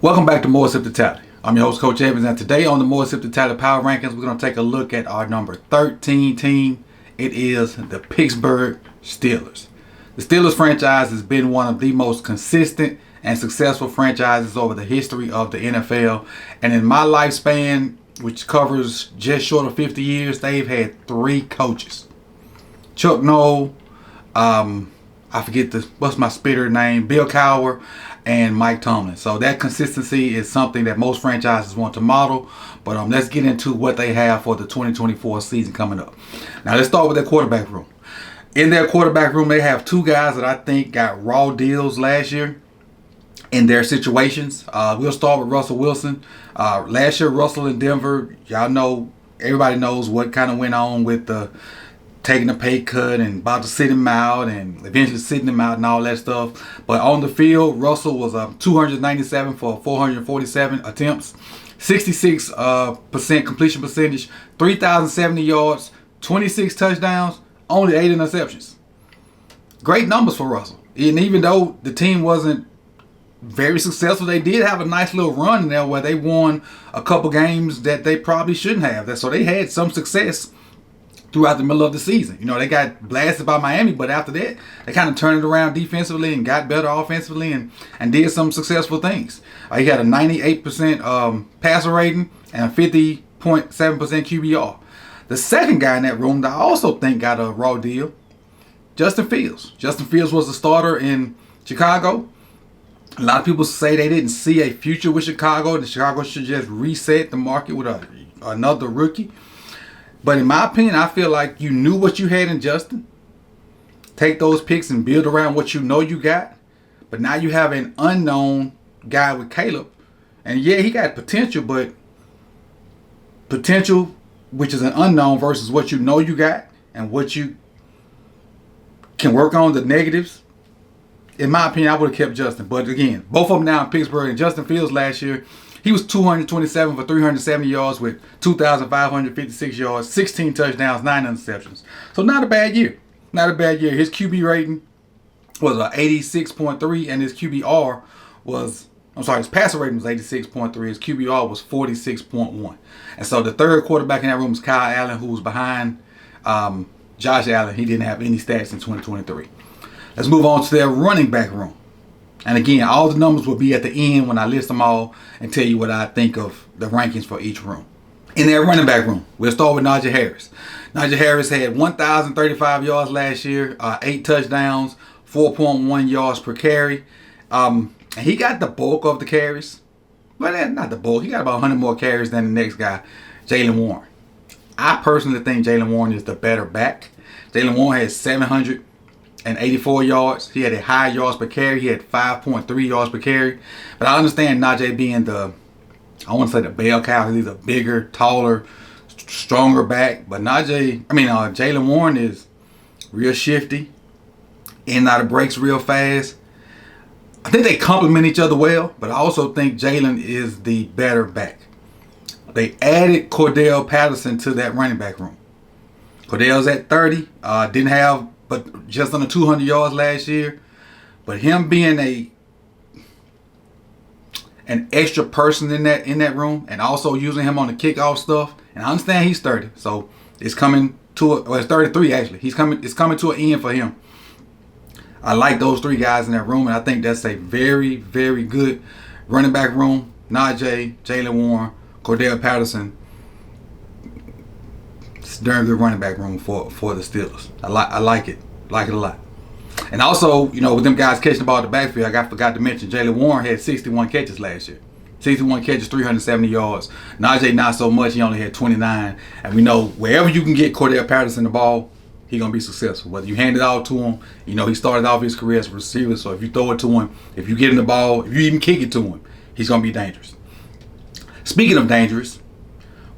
Welcome back to more Sip2Tally. I'm your host, Coach Evans, and today on the more Sip2Tally Power Rankings, we're going to take a look at our number 13 team. It is the Pittsburgh Steelers. The Steelers franchise has been one of the most consistent and successful franchises over the history of the NFL. And in my lifespan, which covers just short of 50 years, they've had three coaches. Chuck Noll, I forget what's my spitter name, Bill Cowher, and Mike Tomlin. So that consistency is something that most franchises want to model. But let's get into what they have for the 2024 season coming up. Now let's start with their quarterback room. In their quarterback room, they have two guys that I think got raw deals last year in their situations. We'll start with Russell Wilson. Last year, Russell in Denver, y'all know, everybody knows what kind of went on with the taking a pay cut and about to sit him out and eventually sitting him out and all that stuff. But on the field, Russell was 297 for 447 attempts, 66% completion percentage, 3,070 yards, 26 touchdowns, only 8 interceptions. Great numbers for Russell. And even though the team wasn't very successful, they did have a nice little run in there where they won a couple games that they probably shouldn't have. So they had some success throughout the middle of the season. You know, they got blasted by Miami, but after that, they kind of turned it around defensively and got better offensively and did some successful things. He had a 98% passer rating and a 50.7% QBR. The second guy in that room that I also think got a raw deal, Justin Fields. Justin Fields was the starter in Chicago. A lot of people say they didn't see a future with Chicago, and Chicago should just reset the market with another rookie. But in my opinion, I feel like you knew what you had in Justin. Take those picks and build around what you know you got. But now you have an unknown guy with Caleb. And yeah, he got potential, but potential, which is an unknown, versus what you know you got and what you can work on, the negatives. In my opinion, I would have kept Justin. But again, both of them now in Pittsburgh. And Justin Fields last year, he was 227 for 370 yards with 2,556 yards, 16 touchdowns, 9 interceptions. So not a bad year. Not a bad year. His QB rating was 86.3, and his QBR was, his passer rating was 86.3. His QBR was 46.1. And so the third quarterback in that room is Kyle Allen, who was behind Josh Allen. He didn't have any stats in 2023. Let's move on to their running back room. And again, all the numbers will be at the end when I list them all and tell you what I think of the rankings for each room. In their running back room, we'll start with Najee Harris. Najee Harris had 1,035 yards last year, 8 touchdowns, 4.1 yards per carry. And he got the bulk of the carries. Well, not the bulk. He got about 100 more carries than the next guy, Jaylen Warren. I personally think Jaylen Warren is the better back. Jaylen Warren had 784 yards. He had a high yards per carry. He had 5.3 yards per carry. But I understand Najee being I want to say the bell cow. He's a bigger, taller, stronger back. But Jaylen Warren is real shifty, in and out of breaks real fast. I think they complement each other well, but I also think Jaylen is the better back. They added Cordell Patterson to that running back room. Cordell's at 30. Didn't have but just under 200 yards last year. But him being an extra person in that room, and also using him on the kickoff stuff. And I understand he's 30, so it's coming to it's 33 actually. It's coming to an end for him. I like those three guys in that room, and I think that's a very, very good running back room. Najee, Jaylen Warren, Cordell Patterson. It's a darn good running back room for the Steelers. I like it. Like it a lot. And also, with them guys catching the ball at the backfield, I forgot to mention Jaylen Warren had 61 catches last year. 61 catches, 370 yards. Najee not so much. He only had 29. And we know wherever you can get Cordell Patterson the ball, he's going to be successful. Whether you hand it out to him, he started off his career as a receiver. So if you throw it to him, if you get him the ball, if you even kick it to him, he's going to be dangerous. Speaking of dangerous,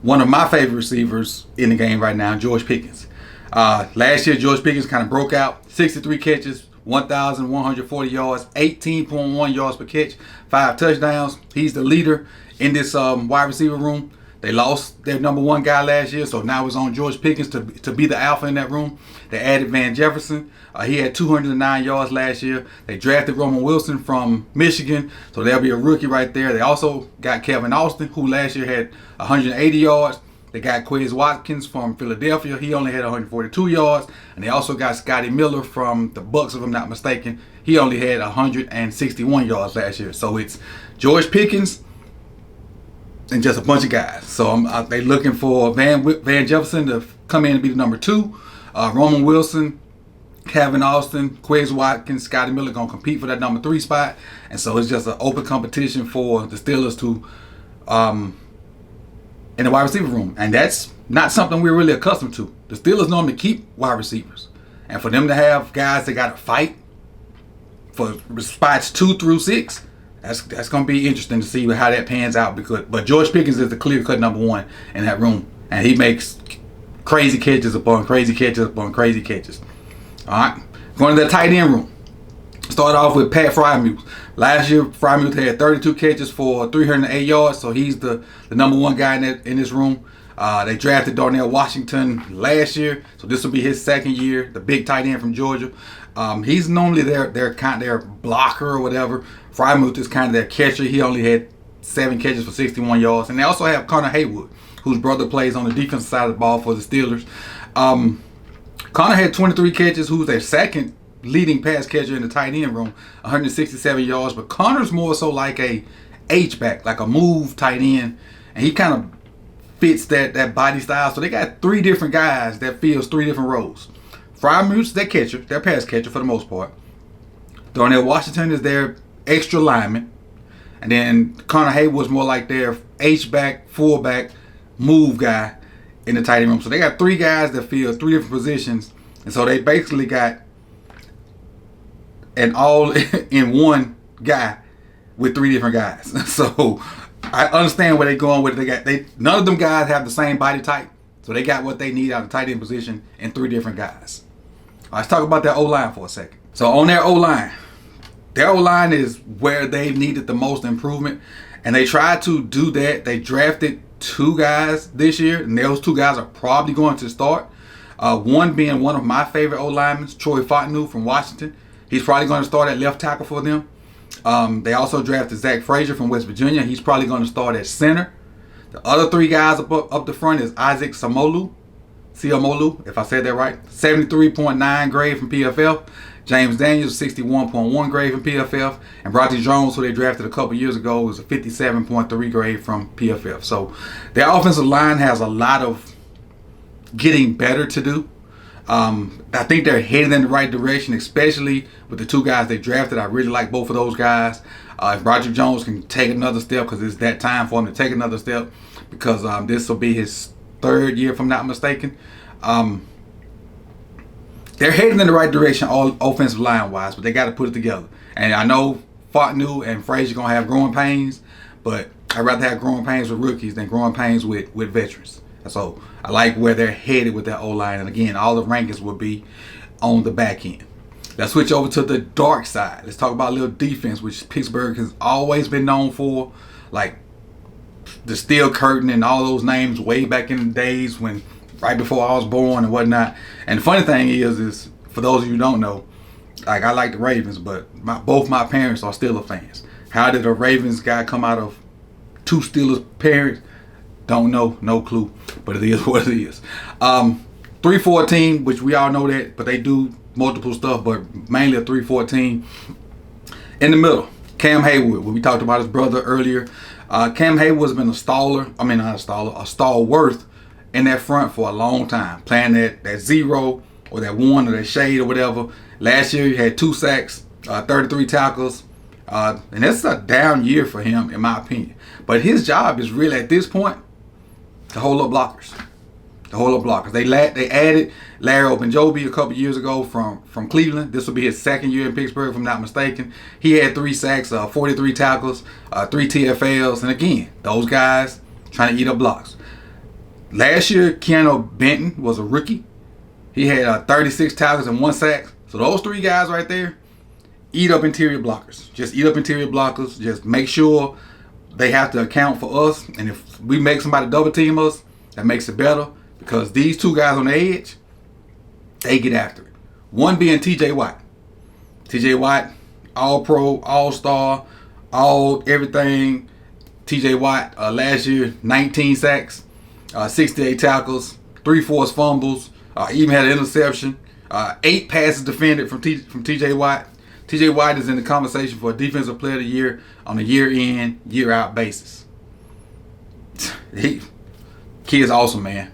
one of my favorite receivers in the game right now, George Pickens. Last year, George Pickens kind of broke out. 63 catches, 1,140 yards, 18.1 yards per catch, 5 touchdowns. He's the leader in this wide receiver room. They lost their number one guy last year, so now it's on George Pickens to be the alpha in that room. They added Van Jefferson. He had 209 yards last year. They drafted Roman Wilson from Michigan, so there'll be a rookie right there. They also got Kevin Austin, who last year had 180 yards. They got Quez Watkins from Philadelphia. He only had 142 yards. And they also got Scotty Miller from the Bucks, if I'm not mistaken. He only had 161 yards last year. So it's George Pickens and just a bunch of guys. So they looking for Van Jefferson to come in and be the number 2. Roman Wilson, Kevin Austin, Quez Watkins, Scotty Miller going to compete for that number 3 spot. And so it's just an open competition for the Steelers to in the wide receiver room. And that's not something we're really accustomed to. The Steelers normally keep wide receivers. And for them to have guys that got to fight for spots 2 through 6, that's going to be interesting to see how that pans out. But George Pickens is the clear-cut number 1 in that room. And he makes crazy catches upon crazy catches upon crazy catches. All right. Going to the tight end room. Start off with Pat Freiermuth. Last year, Freiermuth had 32 catches for 308 yards, so he's the number 1 guy in this room. They drafted Darnell Washington last year, so this will be his second year, the big tight end from Georgia. He's normally their blocker or whatever. Freiermuth is kind of their catcher. He only had 7 catches for 61 yards. And they also have Connor Haywood, whose brother plays on the defensive side of the ball for the Steelers. Connor had 23 catches, who's their second leading pass catcher in the tight end room, 167 yards. But Connor's more so like a H-back, like a move tight end. And he kind of fits that body style. So they got 3 different guys that fills 3 different roles. Freiermuth's their catcher, their pass catcher for the most part. Darnell Washington is their extra lineman. And then Connor Haywood's more like their H-back, fullback, move guy in the tight end room. So they got 3 guys that fill 3 different positions. And so they basically got an all-in-one guy with 3 different guys. So I understand where they're going with it. None of them guys have the same body type. So they got what they need out of the tight end position in 3 different guys. All right, let's talk about their O-line for a second. So on their O-line is where they needed the most improvement. And they tried to do that. They drafted 2 guys this year. And those 2 guys are probably going to start. One being one of my favorite O-linemen, Troy Fontenot from Washington. He's probably going to start at left tackle for them. They also drafted Zach Frazier from West Virginia. He's probably going to start at center. The other 3 guys up the front is Isaac Seumalo, if I said that right. 73.9 grade from PFF. James Daniels, 61.1 grade from PFF. And Bronte Jones, who they drafted a couple years ago, was a 57.3 grade from PFF. So their offensive line has a lot of getting better to do. I think they're headed in the right direction, especially with the 2 guys they drafted. I really like both of those guys. If Broderick Jones can take another step, because it's that time for him to take another step, because this will be his 3rd year, if I'm not mistaken. They're heading in the right direction, all offensive line-wise, but they got to put it together. And I know Fontenot and Frazier going to have growing pains, but I'd rather have growing pains with rookies than growing pains with veterans. So I like where they're headed with that O-line. And again, all the rankings will be on the back end. Let's switch over to the dark side. Let's talk about a little defense, which Pittsburgh has always been known for. Like the Steel Curtain and all those names way back in the days when right before I was born and whatnot. And the funny thing is for those of you who don't know, like I like the Ravens, but both my parents are Steelers fans. How did a Ravens guy come out of 2 Steelers parents? Don't know, no clue, but it is what it is. 3-14, which we all know that, but they do multiple stuff, but mainly a 3-14. In the middle, Cam Haywood. When we talked about his brother earlier, Cam Haywood's been a stalwart in that front for a long time, playing that 0 or that 1 or that shade or whatever. Last year he had 2 sacks, 33 tackles, and that's a down year for him in my opinion. But his job is really at this point to hold up blockers. They added Larry Ogunjobi a couple years ago from Cleveland. This will be his 2nd year in Pittsburgh, if I'm not mistaken. He had 3 sacks, 43 tackles, 3 TFLs. And again, those guys trying to eat up blocks. Last year, Keanu Benton was a rookie. He had 36 tackles and 1 sack. So those 3 guys right there eat up interior blockers. Just eat up interior blockers. Just make sure they have to account for us. And if we make somebody double team us, that makes it better. Because these two guys on the edge, they get after it. One being TJ Watt. TJ Watt, all pro, all star, all everything. TJ Watt, last year, 19 sacks, 68 tackles, 3 forced fumbles, even had an interception, 8 passes defended from TJ Watt. TJ Watt is in the conversation for Defensive Player of the Year on a year-in, year-out basis. Kid's awesome, man.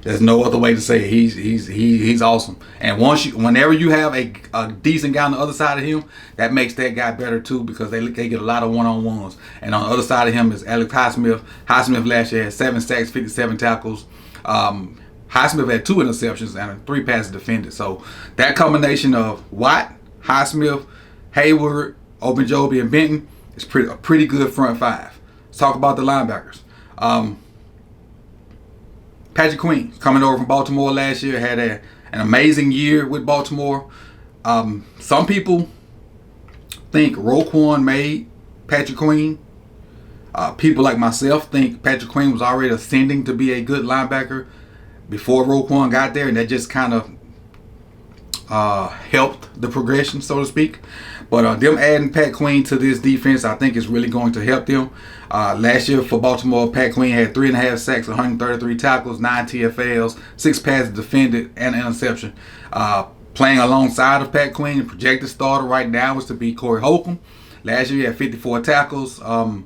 There's no other way to say it. He's awesome. And whenever you have a decent guy on the other side of him, that makes that guy better too, because they get a lot of one-on-ones. And on the other side of him is Alex Highsmith. Highsmith last year had 7 sacks, 57 tackles. Highsmith had 2 interceptions and 3 passes defended. So that combination of Watt, Highsmith, Hayward, Ogunjobi, and Benton is a pretty good front 5. Let's talk about the linebackers. Patrick Queen, coming over from Baltimore last year, had an amazing year with Baltimore. Some people think Roquan made Patrick Queen. People like myself think Patrick Queen was already ascending to be a good linebacker before Roquan got there, and that just kind of helped the progression, so to speak. But them adding Pat Queen to this defense, I think, is really going to help them. Last year for Baltimore, Pat Queen had 3.5 sacks, 133 tackles, 9 TFLs, 6 passes defended, and an interception. Playing alongside of Pat Queen, the projected starter right now is to be Corey Holcomb. Last year he had 54 tackles, 1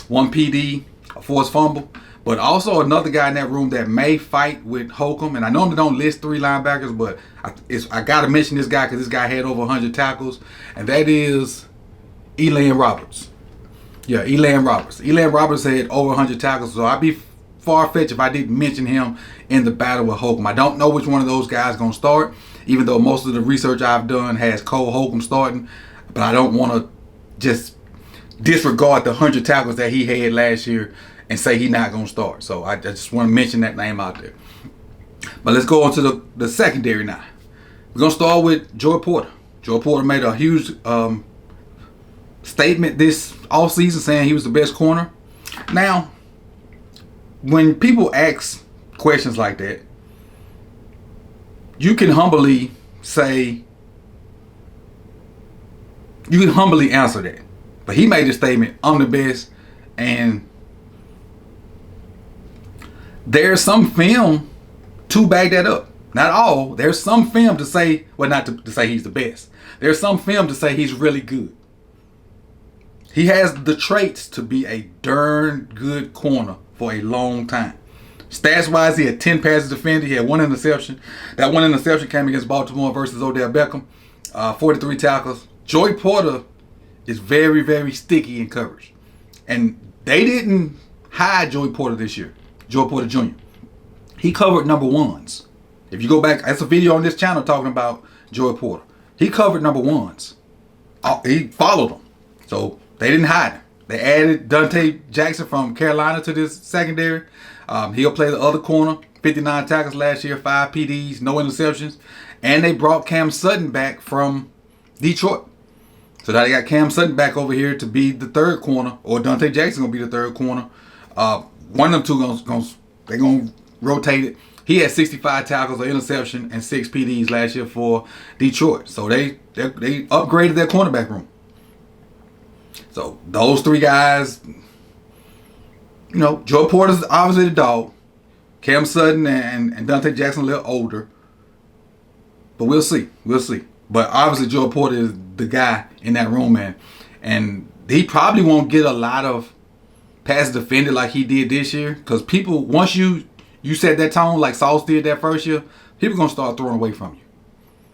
PD, a forced fumble. But also another guy in that room that may fight with Holcomb. And I normally don't list 3 linebackers, but I got to mention this guy because this guy had over 100 tackles. And that is Elan Roberts. Yeah, Elan Roberts. Elan Roberts had over 100 tackles. So I'd be far-fetched if I didn't mention him in the battle with Holcomb. I don't know which one of those guys is going to start, even though most of the research I've done has Cole Holcomb starting. But I don't want to just disregard the 100 tackles that he had last year and say he's not going to start. So I just want to mention that name out there. But let's go on to the secondary now. We're going to start with Joey Porter. Joey Porter made a huge statement this offseason saying he was the best corner. Now, when people ask questions like that, you can humbly answer that. But he made a statement, I'm the best, and there's some film to back that up. Not all. There's some film to say, well, not to say he's the best. There's some film to say he's really good. He has the traits to be a darn good corner for a long time. Stats-wise, he had 10 passes defended. He had 1 interception. That 1 interception came against Baltimore versus Odell Beckham. 43 tackles. Joey Porter is very, very sticky in coverage. And they didn't hide Joey Porter this year. Joey Porter Jr. He covered number 1s. If you go back, that's a video on this channel talking about Joey Porter. He covered number 1s. He followed them. So they didn't hide him. They added Dante Jackson from Carolina to this secondary. He'll play the other corner. 59 tackles last year, 5 PDs, no interceptions. And they brought Cam Sutton back from Detroit. So now they got Cam Sutton back over here to be the 3rd corner, or Dante Jackson going to be the 3rd corner. One of them two they're going to rotate it. He had 65 tackles, an interception, and 6 PDs last year for Detroit. So they upgraded their cornerback room. So those 3 guys, you know, Joe Porter's obviously the dog. Cam Sutton and Dante Jackson a little older. But we'll see. We'll see. But obviously Joe Porter is the guy in that room, and he probably won't get a lot of pass defended like he did this year. Because people, once you set that tone like Sauce did that first year, people are going to start throwing away from you.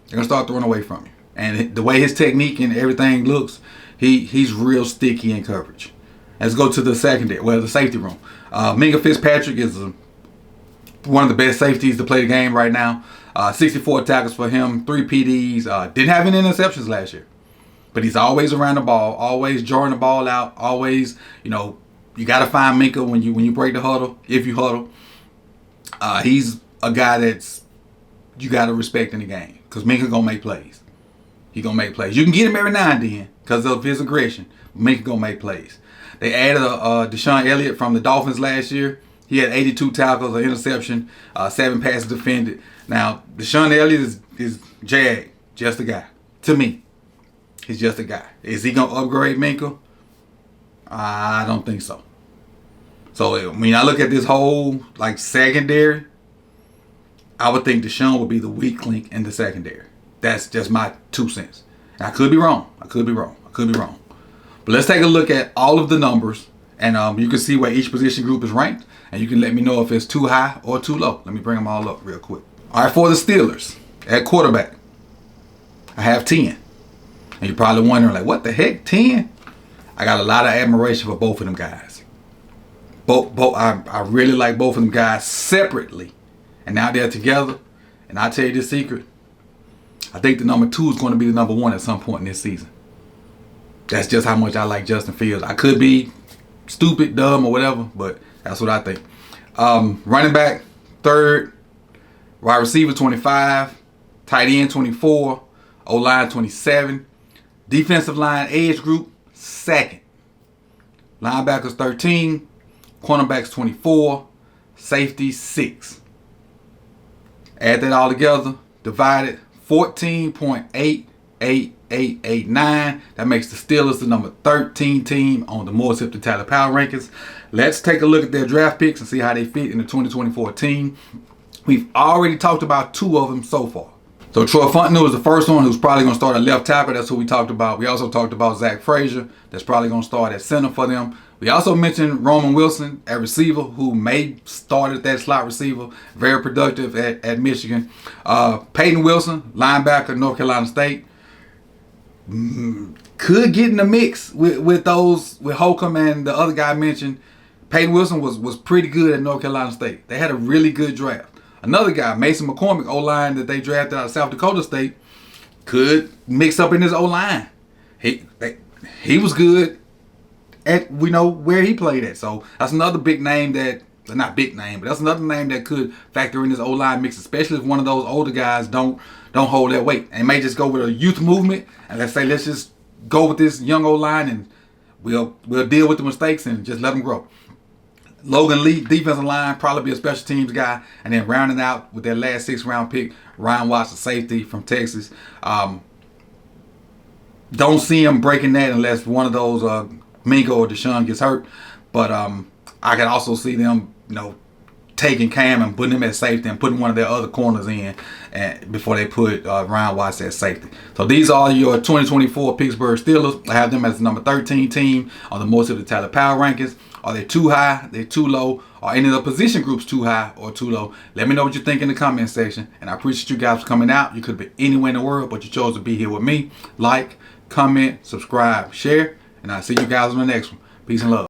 They're going to start throwing away from you. And the way his technique and everything looks, he's real sticky in coverage. Let's go to the secondary, the safety room. Minka Fitzpatrick is one of the best safeties to play the game right now. 64 tackles for him, 3 PDs. Didn't have any interceptions last year. But he's always around the ball, always jarring the ball out, always, you know, you got to find Minka when you break the huddle, if you huddle. He's a guy that's you got to respect in the game because Minka's going to make plays. he gonna make plays. You can get him every now and then because of his aggression. Minka gonna make plays. They added Deshaun Elliott from the Dolphins last year. He had 82 tackles, an interception, 7 passes defended. Now, Deshaun Elliott is just a guy. To me, he's just a guy. Is he gonna upgrade Minka? I don't think so. So when I look at this whole secondary, I would think Deshaun would be the weak link in the secondary. That's just my 2 cents. And I could be wrong. But let's take a look at all of the numbers, and you can see where each position group is ranked, and you can let me know if it's too high or too low. Let me bring them all up real quick. All right, for the Steelers, at quarterback, I have 10. And you're probably wondering, what the heck, 10? I got a lot of admiration for both of them guys. I really like both of them guys separately. And now they're together. And I'll tell you this secret. I think the number 2 is going to be the number 1 at some point in this season. That's just how much I like Justin Fields. I could be stupid, dumb, or whatever, but that's what I think. Running back, 3rd. Wide receiver, 25. Tight end, 24. O-line, 27. Defensive line edge group, 2nd. Linebackers, 13. Cornerbacks, 24. Safety, 6. Add that all together, divided, 14.88889. That makes the Steelers the number 13 team on the more Sip2Tally power rankings. Let's take a look at their draft picks and see how they fit in the 2024 team. We've already talked about 2 of them so far. So Troy Fontenot is the first one, who's probably going to start at left tackle. That's who we talked about. We also talked about Zach Frazier. That's probably going to start at center for them. We also mentioned Roman Wilson, a receiver who may start at that slot receiver. Very productive at Michigan. Peyton Wilson, linebacker, North Carolina State. Could get in the mix with Holcomb and the other guy I mentioned. Peyton Wilson was pretty good at North Carolina State. They had a really good draft. Another guy, Mason McCormick, O-line that they drafted out of South Dakota State, could mix up in his O-line. He was good at where he played at. So that's another big name not big name, but that's another name that could factor in this O-line mix, especially if one of those older guys don't hold their weight. They may just go with a youth movement and let's just go with this young O-line and we'll deal with the mistakes and just let them grow. Logan Lee, defensive line, probably be a special teams guy. And then rounding out with their last 6th round pick, Ryan Watson, safety from Texas. Don't see him breaking that unless one of those Minka or Deshaun gets hurt. But I can also see them, taking Cam and putting him at safety and putting one of their other corners in before they put Ryan Watson at safety. So these are your 2024 Pittsburgh Steelers. I have them as the number 13 team on the most Sip2Tally power rankings. Are they too high? They're too low? Are any of the position groups too high or too low? Let me know what you think in the comment section. And I appreciate you guys for coming out. You could be anywhere in the world, but you chose to be here with me. Like, comment, subscribe, share. And I'll see you guys on the next one. Peace and love.